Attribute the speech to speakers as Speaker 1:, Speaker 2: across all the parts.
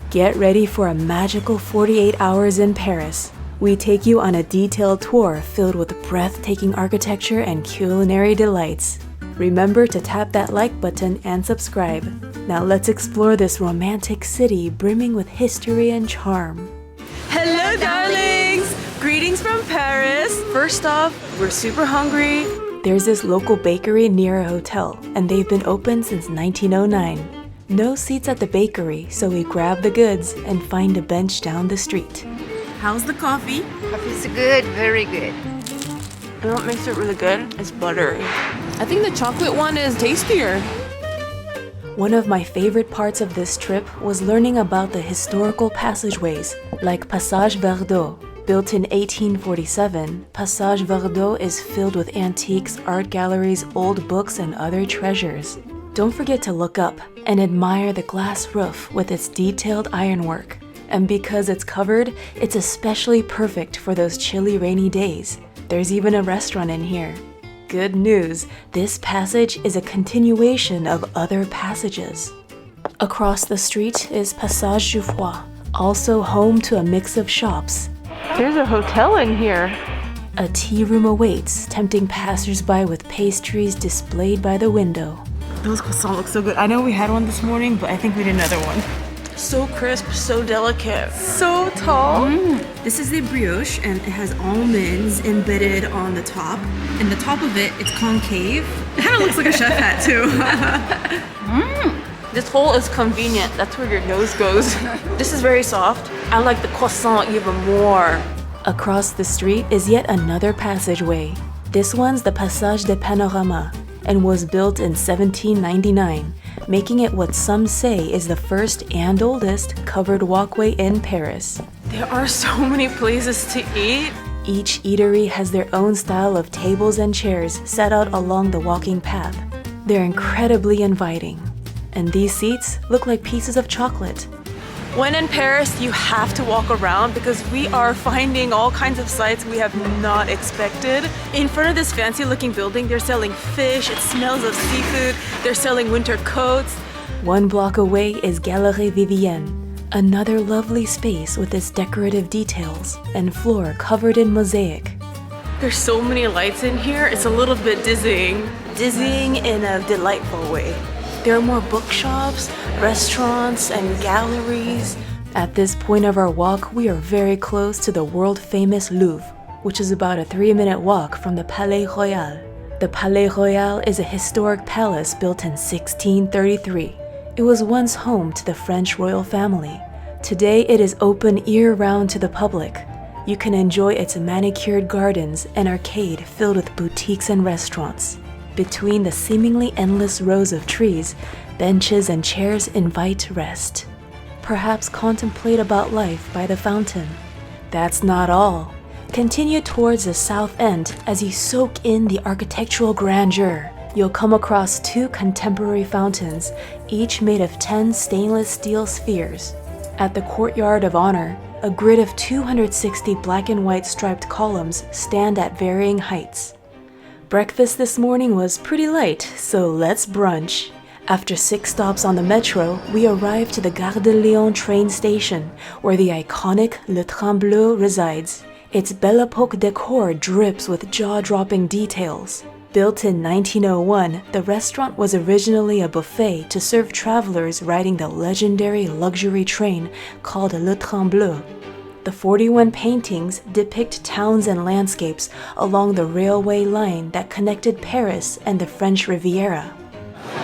Speaker 1: Get ready for a magical 48 hours in Paris. We take you on a detailed tour filled with breathtaking architecture and culinary delights. Remember to tap that like button and subscribe. Now let's explore this romantic city brimming with history and charm. Hello, darlings! Greetings from Paris! First off, we're super hungry. There's this local bakery near a hotel, and they've been open since 1909. No seats at the bakery, so we grab the goods and find a bench down the street. How's the coffee?
Speaker 2: Coffee's good, very good.
Speaker 1: And what makes it really good is buttery. I think the chocolate one is tastier. One of my favorite parts of this trip was learning about the historical passageways, like Passage Verdeau. Built in 1847, Passage Verdeau is filled with antiques, art galleries, old books, and other treasures. Don't forget to look up and admire the glass roof with its detailed ironwork. And because it's covered, it's especially perfect for those chilly, rainy days. There's even a restaurant in here. Good news, this passage is a continuation of other passages. Across the street is Passage Jouffroy, also home to a mix of shops. There's a hotel in here. A tea room awaits, tempting passersby with pastries displayed by the window. Those croissants look so good. I know we had one this morning, but I think we need another one. So crisp, so delicate, so tall. This is the brioche, and it has almonds embedded on the top. And the top of it, it's concave. It kind of looks like a chef hat, too. This hole is convenient. That's where your nose goes. This is very soft. I like the croissant even more. Across the street is yet another passageway. This one's the Passage des Panoramas, and was built in 1799, making it what some say is the first and oldest covered walkway in Paris. There are so many places to eat. Each eatery has their own style of tables and chairs set out along the walking path. They're incredibly inviting. And these seats look like pieces of chocolate. When in Paris, you have to walk around because we are finding all kinds of sights we have not expected. In front of this fancy looking building, they're selling fish, it smells of seafood, they're selling winter coats. One block away is Galerie Vivienne, another lovely space with its decorative details and floor covered in mosaic. There's so many lights in here, it's a little bit dizzying. Dizzying in a delightful way. There are more bookshops, restaurants, and galleries. At this point of our walk, we are very close to the world-famous Louvre, which is about a 3-minute walk from the Palais-Royal. The Palais-Royal is a historic palace built in 1633. It was once home to the French royal family. Today, it is open year-round to the public. You can enjoy its manicured gardens and arcade filled with boutiques and restaurants. Between the seemingly endless rows of trees, benches and chairs invite rest. Perhaps contemplate about life by the fountain. That's not all. Continue towards the south end as you soak in the architectural grandeur. You'll come across 2 contemporary fountains, each made of 10 stainless steel spheres. At the Courtyard of Honor, a grid of 260 black and white striped columns stand at varying heights. Breakfast this morning was pretty light, so let's brunch. After 6 stops on the metro, we arrived to the Gare de Lyon train station, where the iconic Le Train Bleu resides. Its Belle Époque decor drips with jaw-dropping details. Built in 1901, the restaurant was originally a buffet to serve travelers riding the legendary luxury train called Le Train Bleu. The 41 paintings depict towns and landscapes along the railway line that connected Paris and the French Riviera.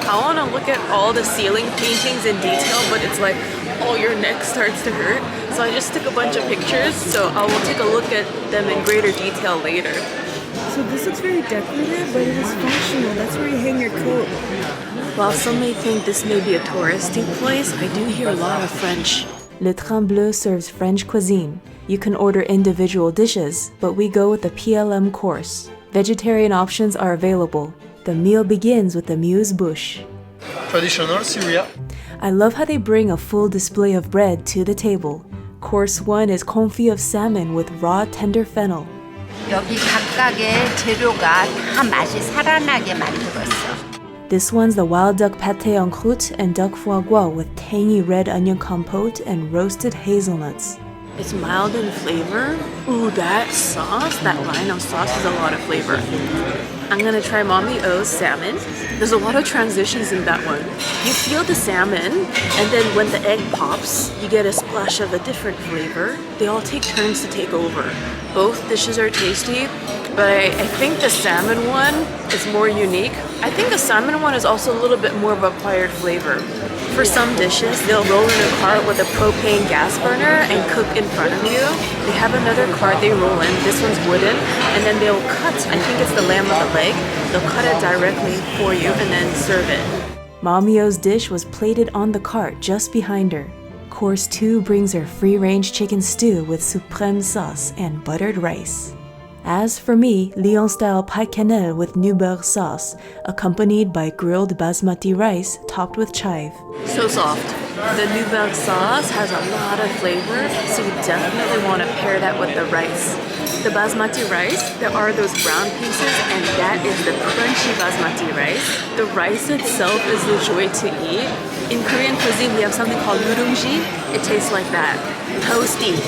Speaker 1: I want to look at all the ceiling paintings in detail, but it's like, oh, your neck starts to hurt. So I just took a bunch of pictures, so I will take a look at them in greater detail later. So this looks very decorative, but it is functional. That's where you hang your coat. While some may think this may be a touristy place, I do hear a lot of French. Le Train Bleu serves French cuisine. You can order individual dishes, but we go with the PLM course. Vegetarian options are available. The meal begins with the amuse-bouche.
Speaker 3: Traditional Syria.
Speaker 1: I love how they bring a full display of bread to the table. Course 1 is confit of salmon with raw tender fennel.
Speaker 2: 여기 각각의 재료가 다 맛이 살아나게 만들었어.
Speaker 1: This one's the wild duck pâté en croûte and duck foie gras with tangy red onion compote and roasted hazelnuts. It's mild in flavor. Ooh, that sauce, that rhino sauce has a lot of flavor. I'm gonna try Mommy O's salmon. There's a lot of transitions in that one. You feel the salmon, and then when the egg pops, you get a splash of a different flavor. They all take turns to take over. Both dishes are tasty, but I think the salmon one is more unique. I think the salmon one is also a little bit more of acquired flavor. For some dishes, they'll roll in a cart with a propane gas burner and cook in front of you. They have another cart they roll in, this one's wooden, and then they'll cut, I think it's the lamb of the leg, they'll cut it directly for you and then serve it. Mommy O's dish was plated on the cart just behind her. Course 2 brings her free-range chicken stew with supreme sauce and buttered rice. As for me, Lyon-Style Pike Quenelles with new beurre sauce, accompanied by grilled basmati rice topped with chive. So soft. The new beurre sauce has a lot of flavor, so you definitely want to pair that with the rice. The basmati rice, there are those brown pieces, and that is the crunchy basmati rice. The rice itself is the joy to eat. In Korean cuisine, we have something called nurungji. It tastes like that. Toasty.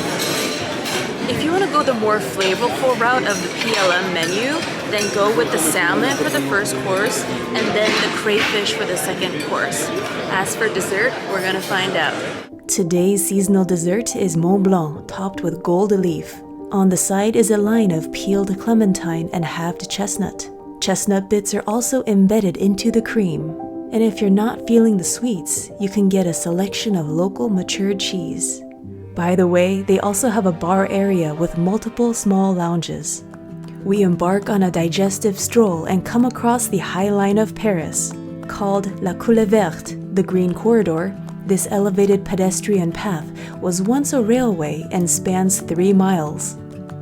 Speaker 1: If you want to go the more flavorful route of the PLM menu, then go with the salmon for the first course and then the crayfish for the second course. As for dessert, we're gonna find out. Today's seasonal dessert is Mont-Blanc topped with gold leaf. On the side is a line of peeled clementine and halved chestnut. Chestnut bits are also embedded into the cream. And if you're not feeling the sweets, you can get a selection of local matured cheese. By the way, they also have a bar area with multiple small lounges. We embark on a digestive stroll and come across the High Line of Paris. Called La Coulée Verte, the Green Corridor, this elevated pedestrian path was once a railway and spans 3 miles.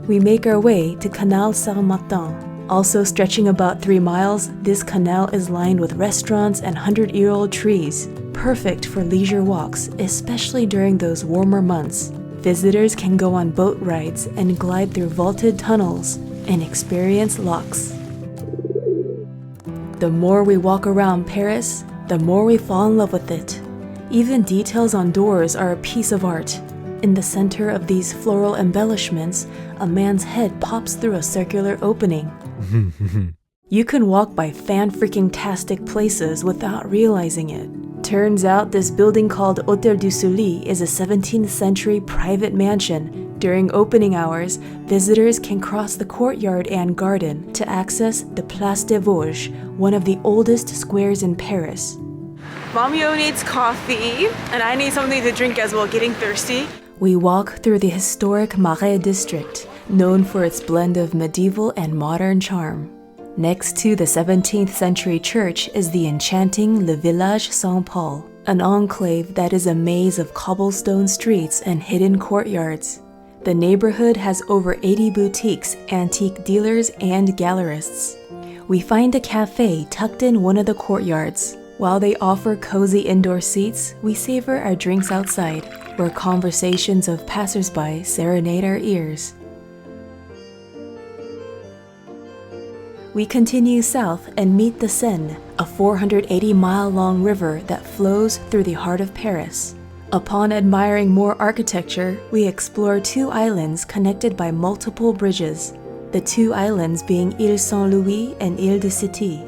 Speaker 1: We make our way to Canal Saint-Martin. Also stretching about 3 miles, this canal is lined with restaurants and 100-year-old trees, perfect for leisure walks, especially during those warmer months. Visitors can go on boat rides and glide through vaulted tunnels and experience locks. The more we walk around Paris, the more we fall in love with it. Even details on doors are a piece of art. In the center of these floral embellishments, a man's head pops through a circular opening. You can walk by fan-freaking-tastic places without realizing it. Turns out this building called Hôtel du Soleil is a 17th century private mansion. During opening hours, visitors can cross the courtyard and garden to access the Place des Vosges, one of the oldest squares in Paris. Mommy-o needs coffee, and I need something to drink as well, getting thirsty. We walk through the historic Marais district, known for its blend of medieval and modern charm. Next to the 17th century church is the enchanting Le Village Saint-Paul, an enclave that is a maze of cobblestone streets and hidden courtyards. The neighborhood has over 80 boutiques, antique dealers, and gallerists. We find a cafe tucked in one of the courtyards. While they offer cozy indoor seats, we savor our drinks outside, where conversations of passersby serenade our ears. We continue south and meet the Seine, a 480-mile-long river that flows through the heart of Paris. Upon admiring more architecture, we explore 2 islands connected by multiple bridges, the 2 islands being Île Saint-Louis and Île de City.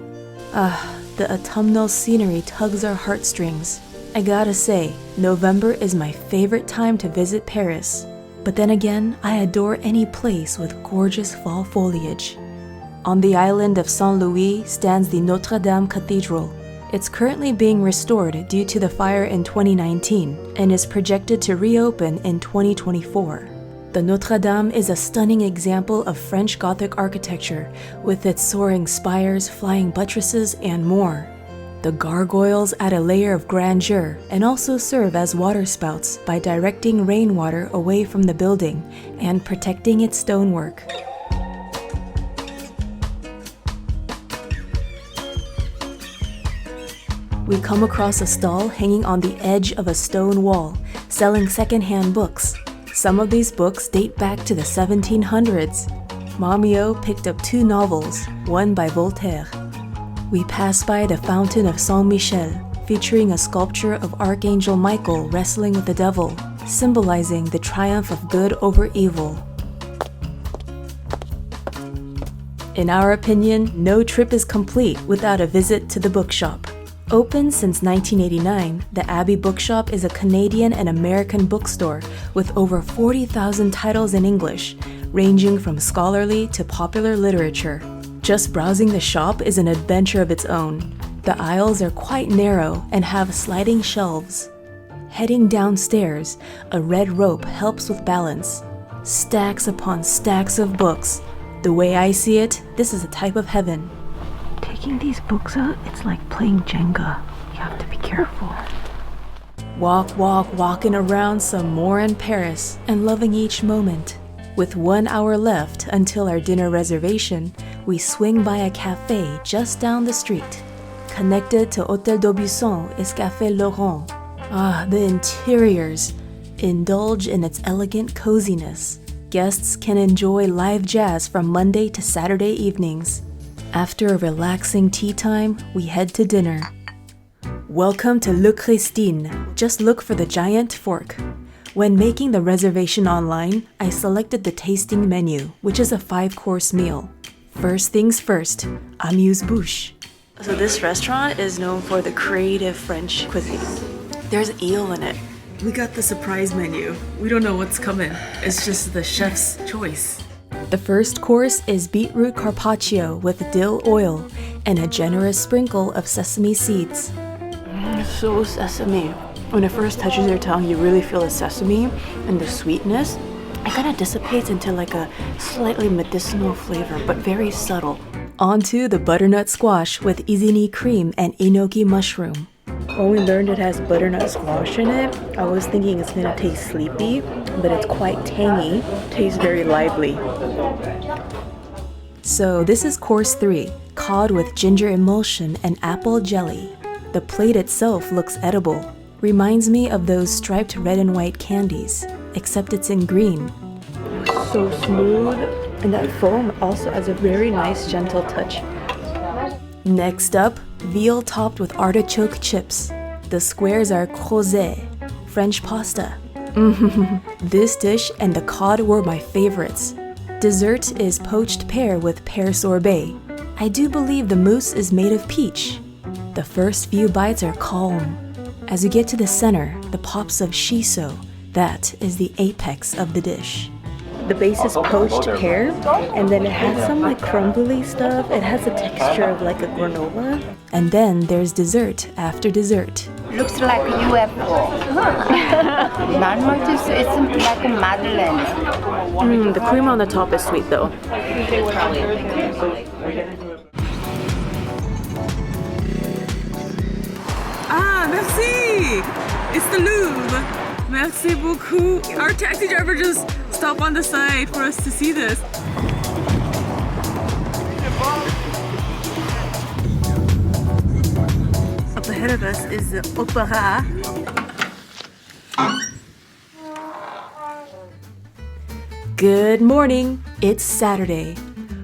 Speaker 1: The autumnal scenery tugs our heartstrings. I gotta say, November is my favorite time to visit Paris. But then again, I adore any place with gorgeous fall foliage. On the island of Saint-Louis stands the Notre-Dame Cathedral. It's currently being restored due to the fire in 2019 and is projected to reopen in 2024. The Notre-Dame is a stunning example of French Gothic architecture with its soaring spires, flying buttresses, and more. The gargoyles add a layer of grandeur and also serve as waterspouts by directing rainwater away from the building and protecting its stonework. We come across a stall hanging on the edge of a stone wall, selling second-hand books. Some of these books date back to the 1700s. Mommy-o picked up 2 novels, one by Voltaire. We pass by the Fountain of Saint-Michel, featuring a sculpture of Archangel Michael wrestling with the devil, symbolizing the triumph of good over evil. In our opinion, no trip is complete without a visit to the bookshop. Open since 1989, the Abbey Bookshop is a Canadian and American bookstore with over 40,000 titles in English, ranging from scholarly to popular literature. Just browsing the shop is an adventure of its own. The aisles are quite narrow and have sliding shelves. Heading downstairs, a red rope helps with balance. Stacks upon stacks of books. The way I see it, this is a type of heaven. Taking these books out, it's like playing Jenga. You have to be careful. Walking around some more in Paris and loving each moment. With 1 hour left until our dinner reservation, we swing by a cafe just down the street. Connected to Hôtel d'Aubusson is Café Laurent. Ah, the interiors. Indulge in its elegant coziness. Guests can enjoy live jazz from Monday to Saturday evenings. After a relaxing tea time, we head to dinner. Welcome to Le Christine. Just look for the giant fork. When making the reservation online, I selected the tasting menu, which is a 5-course meal. First things first, amuse-bouche. So this restaurant is known for the creative French cuisine. There's eel in it. We got the surprise menu. We don't know what's coming. It's just the chef's choice. The first course is Beetroot Carpaccio with dill oil and a generous sprinkle of sesame seeds. So sesame. When it first touches your tongue, you really feel the sesame and the sweetness. It kind of dissipates into like a slightly medicinal flavor, but very subtle. Onto the butternut squash with izini cream and enoki mushroom. When we learned it has butternut squash in it, I was thinking it's gonna taste sleepy, but it's quite tangy, tastes very lively. So this is course 3, cod with ginger emulsion and apple jelly. The plate itself looks edible. Reminds me of those striped red and white candies, except it's in green. So smooth, and that foam also has a very nice gentle touch. Next up, veal topped with artichoke chips. The squares are crozet, French pasta. This dish and the cod were my favorites. Dessert is poached pear with pear sorbet. I do believe the mousse is made of peach. The first few bites are calm. As you get to the center, the pops of shiso, that is the apex of the dish. The base is poached pear, and then it has some like crumbly stuff. It has a texture of like a granola. And then there's dessert after dessert.
Speaker 2: Looks like a UFO. Not much, it's like a madeleine.
Speaker 1: The cream on the top is sweet though.
Speaker 4: Ah, merci! It's the Louvre. Merci beaucoup. Our taxi driver just stopped on the side for us to see this. Up ahead of us is the Opera.
Speaker 1: Good morning! It's Saturday.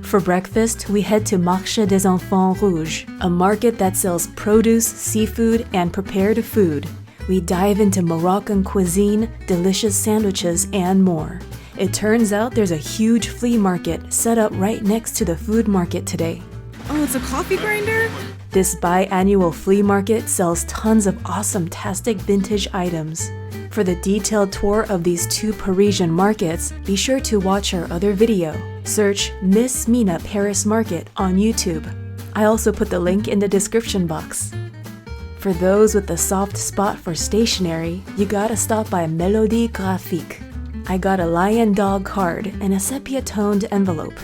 Speaker 1: For breakfast, we head to Marché des Enfants Rouges, a market that sells produce, seafood, and prepared food. We dive into Moroccan cuisine, delicious sandwiches, and more. It turns out there's a huge flea market set up right next to the food market today.
Speaker 4: Oh, it's a coffee grinder?
Speaker 1: This biannual flea market sells tons of awesome-tastic vintage items. For the detailed tour of these 2 Parisian markets, be sure to watch our other video. Search Miss Mina Paris Market on YouTube. I also put the link in the description box. For those with a soft spot for stationery, you gotta stop by Mélodie Graphique. I got a lion dog card and a sepia-toned envelope.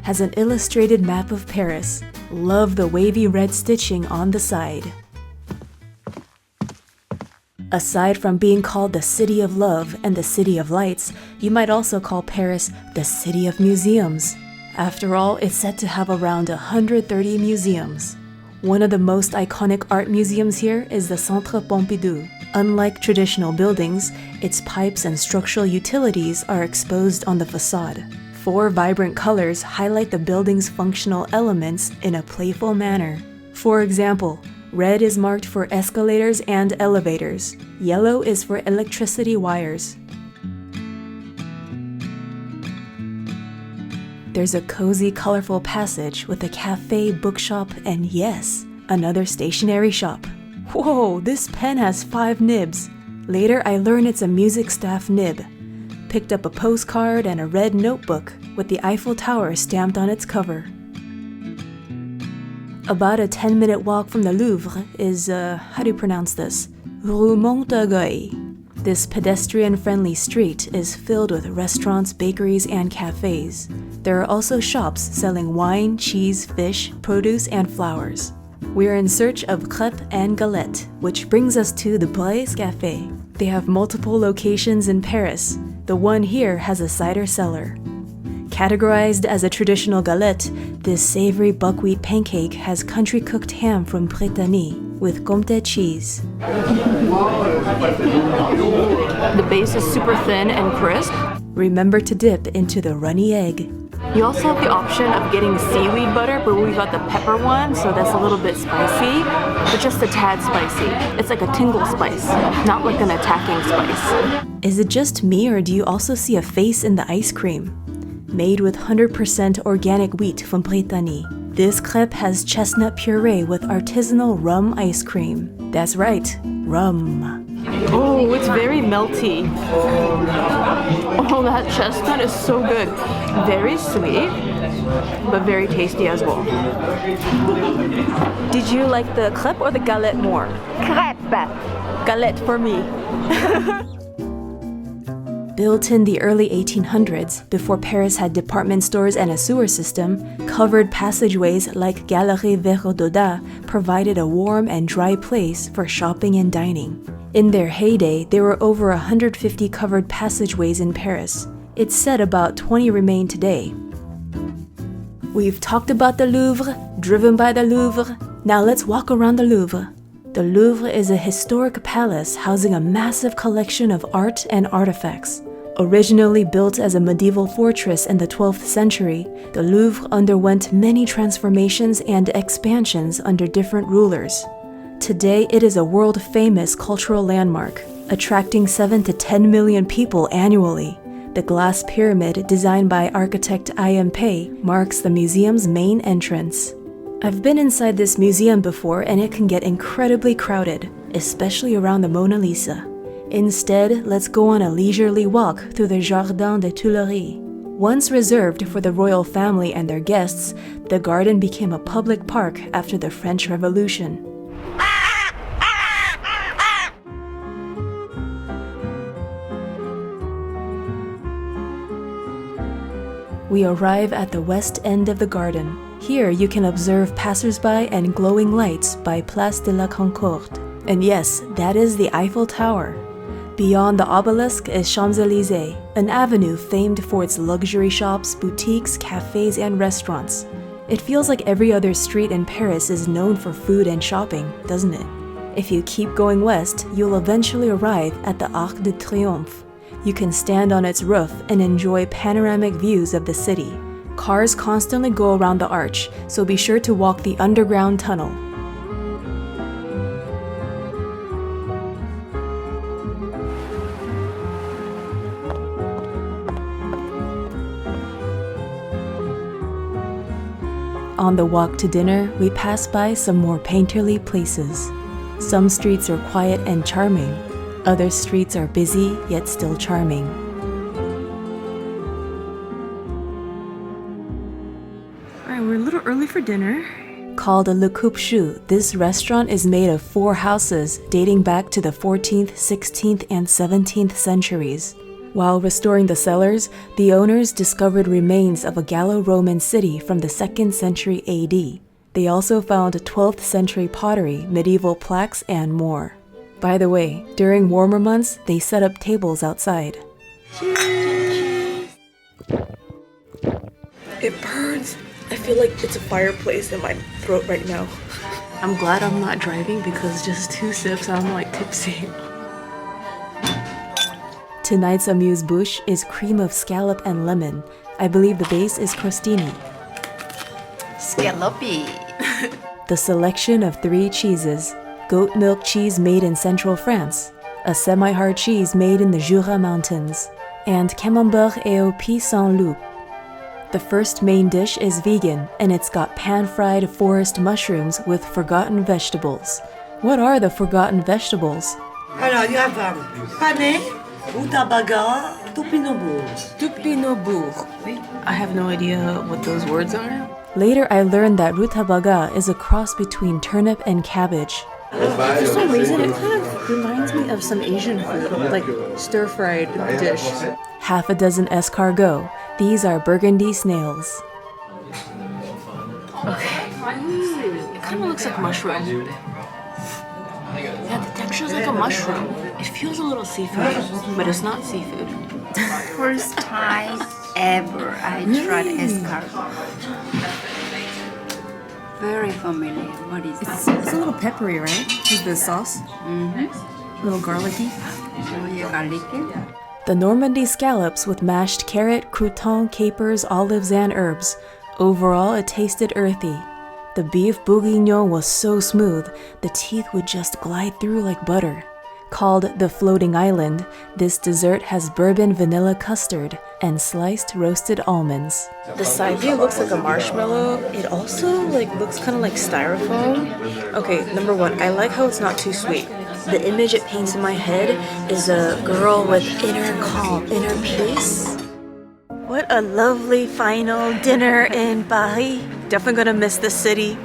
Speaker 1: Has an illustrated map of Paris. Love the wavy red stitching on the side. Aside from being called the City of Love and the City of Lights, you might also call Paris the City of Museums. After all, it's said to have around 130 museums. One of the most iconic art museums here is the Centre Pompidou. Unlike traditional buildings, its pipes and structural utilities are exposed on the facade. 4 vibrant colors highlight the building's functional elements in a playful manner. For example, red is marked for escalators and elevators. Yellow is for electricity wires. There's a cozy, colorful passage with a cafe, bookshop, and yes, another stationery shop. Whoa, this pen has 5 nibs. Later, I learned it's a music staff nib. Picked up a postcard and a red notebook with the Eiffel Tower stamped on its cover. About a 10-minute walk from the Louvre is, how do you pronounce this? Rue Montorgueil. This pedestrian-friendly street is filled with restaurants, bakeries, and cafes. There are also shops selling wine, cheese, fish, produce, and flowers. We're in search of crêpes and galettes, which brings us to the Palais Café. They have multiple locations in Paris. The one here has a cider cellar. Categorized as a traditional galette, this savory buckwheat pancake has country-cooked ham from Brittany with Comté cheese. The base is super thin and crisp. Remember to dip into the runny egg. You also have the option of getting seaweed butter, but we got the pepper one, so that's a little bit spicy, but just a tad spicy. It's like a tingle spice, not like an attacking spice. Is it just me, or do you also see a face in the ice cream? Made with 100% organic wheat from Brittany, this crêpe has chestnut puree with artisanal rum ice cream. That's right, rum. Oh, it's very melty. Oh, that chestnut is so good. Very sweet, but very tasty as well. Did you like the crêpe or the galette more?
Speaker 2: Crêpe.
Speaker 1: Galette for me. Built in the early 1800s, before Paris had department stores and a sewer system, covered passageways like Galerie Véro-Dodat provided a warm and dry place for shopping and dining. In their heyday, there were over 150 covered passageways in Paris. It's said about 20 remain today. We've talked about the Louvre, driven by the Louvre. Now let's walk around the Louvre. The Louvre is a historic palace housing a massive collection of art and artifacts. Originally built as a medieval fortress in the 12th century, the Louvre underwent many transformations and expansions under different rulers. Today, it is a world-famous cultural landmark, attracting 7 to 10 million people annually. The glass pyramid, designed by architect I.M. Pei, marks the museum's main entrance. I've been inside this museum before, and it can get incredibly crowded, especially around the Mona Lisa. Instead, let's go on a leisurely walk through the Jardin des Tuileries. Once reserved for the royal family and their guests, the garden became a public park after the French Revolution. We arrive at the west end of the garden. Here you can observe passers-by and glowing lights by Place de la Concorde. And yes, that is the Eiffel Tower. Beyond the obelisk is Champs-Élysées, an avenue famed for its luxury shops, boutiques, cafes, and restaurants. It feels like every other street in Paris is known for food and shopping, doesn't it? If you keep going west, you'll eventually arrive at the Arc de Triomphe. You can stand on its roof and enjoy panoramic views of the city. Cars constantly go around the arch, so be sure to walk the underground tunnel. On the walk to dinner, we pass by some more painterly places. Some streets are quiet and charming. Other streets are busy, yet still charming.
Speaker 4: Alright, we're a little early for dinner.
Speaker 1: Called Le Coupe-Chou, this restaurant is made of 4 houses dating back to the 14th, 16th, and 17th centuries. While restoring the cellars, the owners discovered remains of a Gallo-Roman city from the 2nd century AD. They also found 12th century pottery, medieval plaques, and more. By the way, during warmer months, they set up tables outside.
Speaker 4: It burns. I feel like it's a fireplace in my throat right now.
Speaker 1: I'm glad I'm not driving because just 2 sips I'm like tipsy. Tonight's amuse-bouche is cream of scallop and lemon. I believe the base is crostini.
Speaker 2: Scallopy.
Speaker 1: the selection of 3 cheeses: goat milk cheese made in central France, a semi-hard cheese made in the Jura Mountains, and camembert et au pissenlit. The first main dish is vegan, and it's got pan-fried forest mushrooms with forgotten vegetables. What are the forgotten vegetables?
Speaker 5: Alors, you have pané, rutabaga, topinambour.
Speaker 1: Topinambour. I have no idea what those words are. Later, I learned that rutabaga is a cross between turnip and cabbage. For some reason, it kind of reminds me of some Asian food, like stir-fried dish. Half a dozen escargot. These are Burgundy snails. Okay. It kind of looks like mushroom. Yeah, the texture is like a mushroom. It feels a little seafood, but it's not seafood.
Speaker 2: First time ever I tried escargot. Very familiar. What is that?
Speaker 4: It's a little peppery, right? With the sauce?
Speaker 2: Mm-hmm.
Speaker 4: A little garlicky.
Speaker 2: Oh, yeah, garlicky.
Speaker 1: The Normandy scallops with mashed carrot, crouton, capers, olives, and herbs. Overall, it tasted earthy. The beef bourguignon was so smooth, the teeth would just glide through like butter. Called the Floating Island, this dessert has bourbon vanilla custard and sliced roasted almonds. The side view looks like a marshmallow. It also looks kind of like styrofoam. Okay, number 1, I like how it's not too sweet. The image it paints in my head is a girl with inner calm, inner peace. What a lovely final dinner in Paris. Definitely gonna miss the city.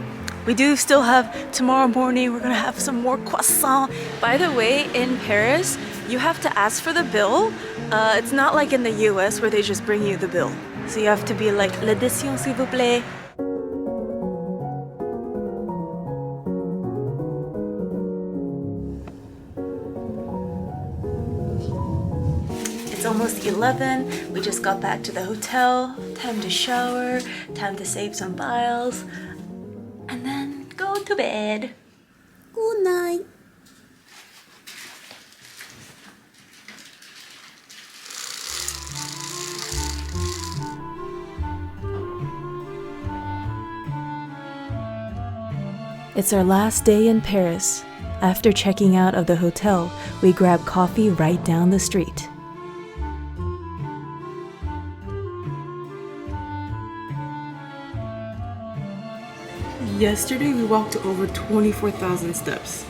Speaker 1: We do still have tomorrow morning, we're gonna have some more croissant. By the way, in Paris, you have to ask for the bill. It's not like in the US where they just bring you the bill. So you have to be like, l'addition s'il vous plaît. It's almost 11. We just got back to the hotel. Time to shower, time to save some files, and then go to bed. Good night. It's our last day in Paris. After checking out of the hotel, we grab coffee right down the street.
Speaker 4: Yesterday we walked over 24,000 steps.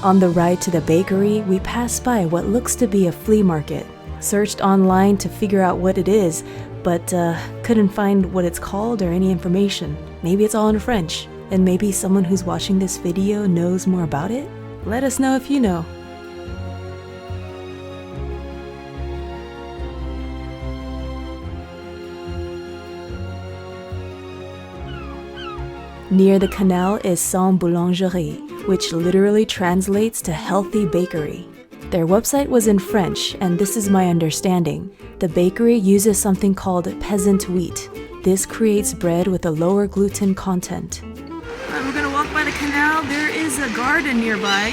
Speaker 1: On the ride to the bakery, we passed by what looks to be a flea market. Searched online to figure out what it is, but couldn't find what it's called or any information. Maybe it's all in French, and maybe someone who's watching this video knows more about it? Let us know if you know. Near the canal is Sans Boulangerie, which literally translates to healthy bakery. Their website was in French, and this is my understanding. The bakery uses something called peasant wheat. This creates bread with a lower gluten content.
Speaker 4: We're gonna walk by the canal. There is a garden nearby.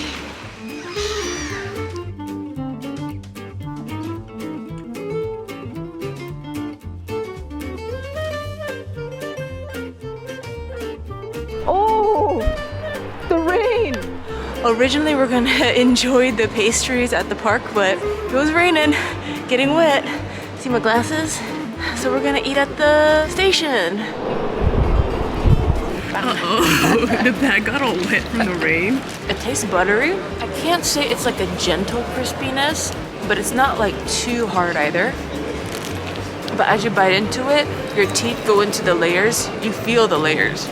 Speaker 4: Oh, the rain!
Speaker 1: Originally, we're gonna enjoy the pastries at the park, but it was raining, getting wet. See my glasses? So we're gonna eat at the station.
Speaker 4: Uh-oh, the bag got all wet from the rain.
Speaker 1: It tastes buttery. I can't say it's like a gentle crispiness, but it's not like too hard either. But as you bite into it, your teeth go into the layers. You feel the layers.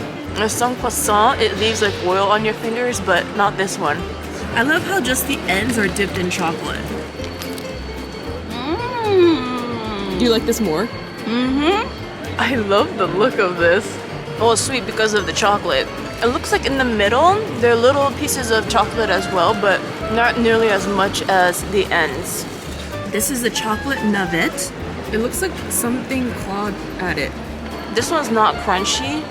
Speaker 1: Some croissant, it leaves like oil on your fingers, but not this one.
Speaker 4: I love how just the ends are dipped in chocolate. Do you like this more?
Speaker 1: Mm-hmm. I love the look of this. Well, it's sweet because of the chocolate. It looks like in the middle, there are little pieces of chocolate as well, but not nearly as much as the ends.
Speaker 4: This is the chocolate navette. It looks like something clawed at it.
Speaker 1: This one's not crunchy,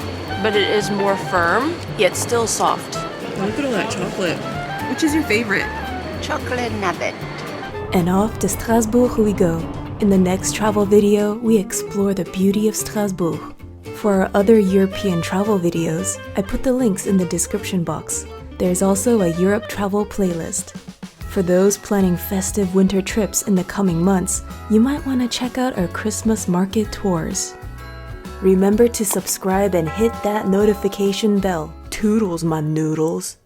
Speaker 1: but it is more firm, yet still soft.
Speaker 4: Look at all that chocolate. Which is your favorite?
Speaker 2: Chocolate nugget.
Speaker 1: And off to Strasbourg we go. In the next travel video, we explore the beauty of Strasbourg. For our other European travel videos, I put the links in the description box. There's also a Europe travel playlist. For those planning festive winter trips in the coming months, you might want to check out our Christmas market tours. Remember to subscribe and hit that notification bell. Toodles, my noodles.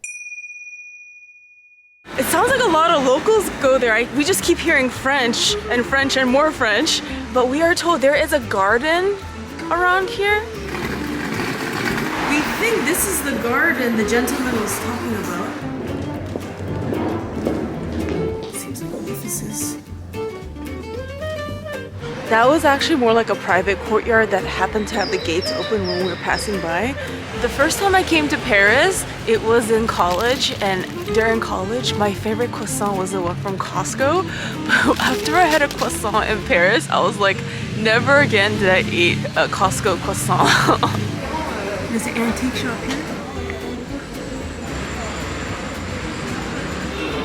Speaker 4: It sounds like a lot of locals go there. We just keep hearing French and more French, but we are told there is a garden around here. We think this is the garden the gentleman was talking about. Seems like offices. That was actually more like a private courtyard that happened to have the gates open when we were passing by. The first time I came to Paris, it was in college, and during college, my favorite croissant was the one from Costco. But after I had a croissant in Paris, I was like, never again did I eat a Costco croissant. There's an antique shop here.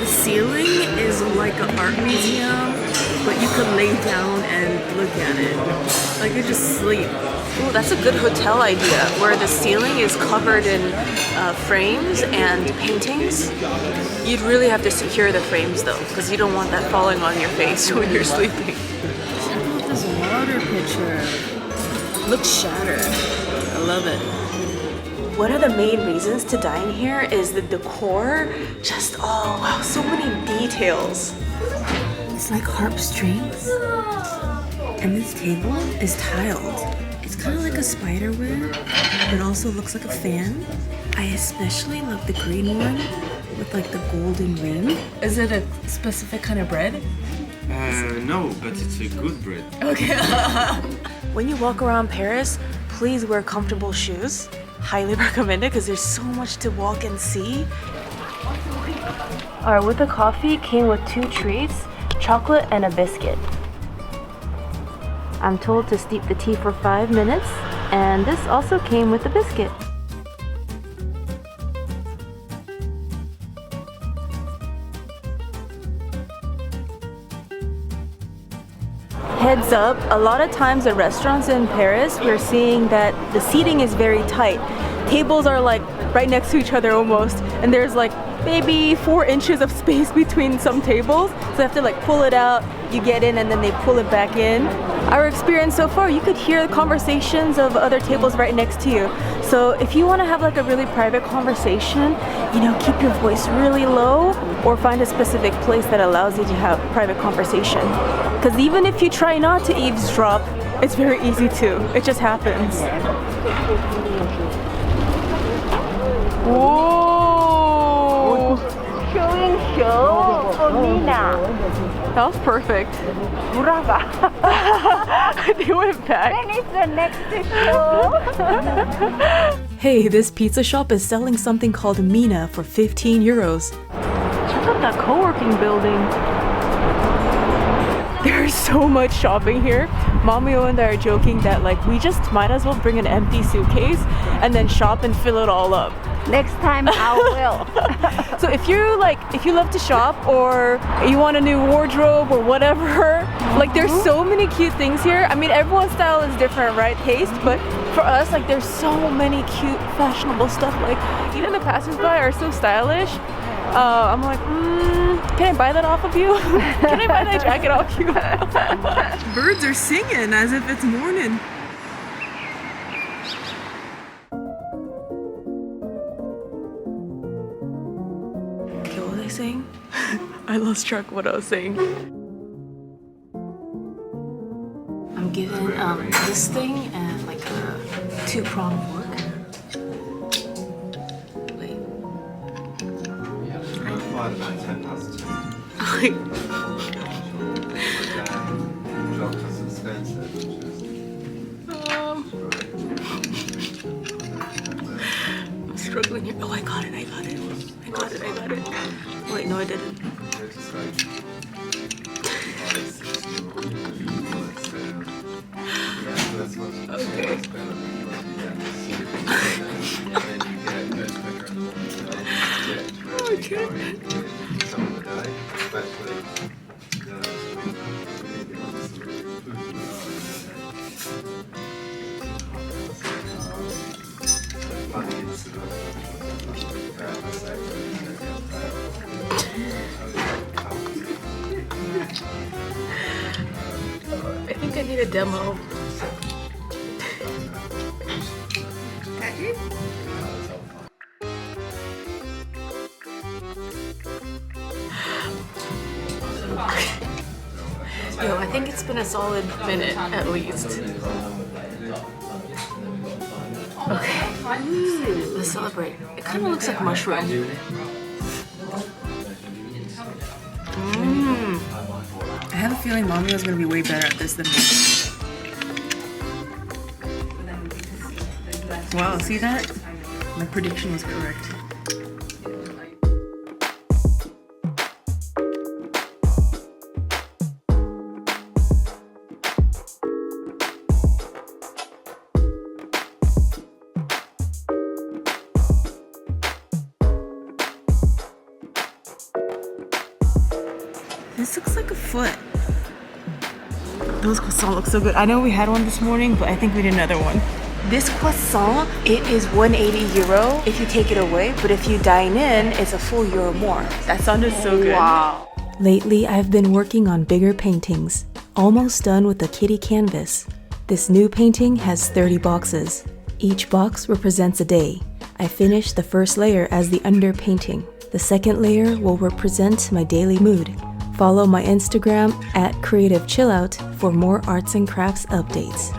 Speaker 4: The ceiling is like an art museum, but you could lay down and look at it. Like you just sleep. Oh, that's a good hotel idea, where the ceiling is covered in frames and paintings. You'd really have to secure the frames though, because you don't want that falling on your face when you're sleeping. Check out this water pitcher. Looks shattered. I love it. One of the main reasons to dine here is the decor. Just, oh wow, so many details. It's like harp strings. And this table is tiled. It's kind of like a spider web, but also looks like a fan. I especially love the green one with like the golden rim. Is it a specific kind of bread?
Speaker 6: No, but it's a good bread.
Speaker 4: Okay. When you walk around Paris, please wear comfortable shoes. Highly recommend it because there's so much to walk and see. Alright, with the coffee came with 2 treats, chocolate and a biscuit. I'm told to steep the tea for 5 minutes, and this also came with the biscuit. Heads up, a lot of times at restaurants in Paris, we're seeing that the seating is very tight. Tables are like right next to each other almost, and there's like maybe 4 inches of space between some tables, so you have to like pull it out, you get in, and then they pull it back in. Our experience so far, you could hear the conversations of other tables right next to you. So if you want to have like a really private conversation, you know, keep your voice really low or find a specific place that allows you to have private conversation. Because even if you try not to eavesdrop, it's very easy to. It just happens. Whoa!
Speaker 2: Showing show for Mina.
Speaker 4: That was perfect.
Speaker 2: Brava.
Speaker 4: They went back.
Speaker 2: When is the next show?
Speaker 1: Hey, this pizza shop is selling something called Mina for 15 euros.
Speaker 4: Check out that co-working building. There's so much shopping here. Mamio and I are joking that like we just might as well bring an empty suitcase and then shop and fill it all up.
Speaker 2: Next time I will.
Speaker 4: So if you love to shop or you want a new wardrobe or whatever, like there's so many cute things here. I mean, everyone's style is different, right? Taste, but for us, like there's so many cute, fashionable stuff. Like even the passersby are so stylish. I'm like, can I buy that off of you? Can I buy that jacket off you? Birds are singing as if it's morning. Okay, what was I saying? I lost track of what I was saying. I'm given this thing and like a 2-prong fork. I'm struggling here. Oh, I got it. Wait, no, I didn't. Okay. Okay. I need a demo. Yo, I think it's been a solid minute at least. Okay, let's celebrate. It kind of looks like mushroom. I have a feeling Mommy was gonna be way better at this than me. Wow, see that? My prediction was correct. This looks like a foot. Those croissants look so good. I know we had one this morning, but I think we need another one.
Speaker 1: This croissant, it is 180 euro if you take it away, but if you dine in, it's a full euro more.
Speaker 4: That sounded so good.
Speaker 1: Wow. Lately, I've been working on bigger paintings. Almost done with the kitty canvas. This new painting has 30 boxes. Each box represents a day. I finished the first layer as the underpainting. The second layer will represent my daily mood. Follow my Instagram @CreativeChillout for more arts and crafts updates.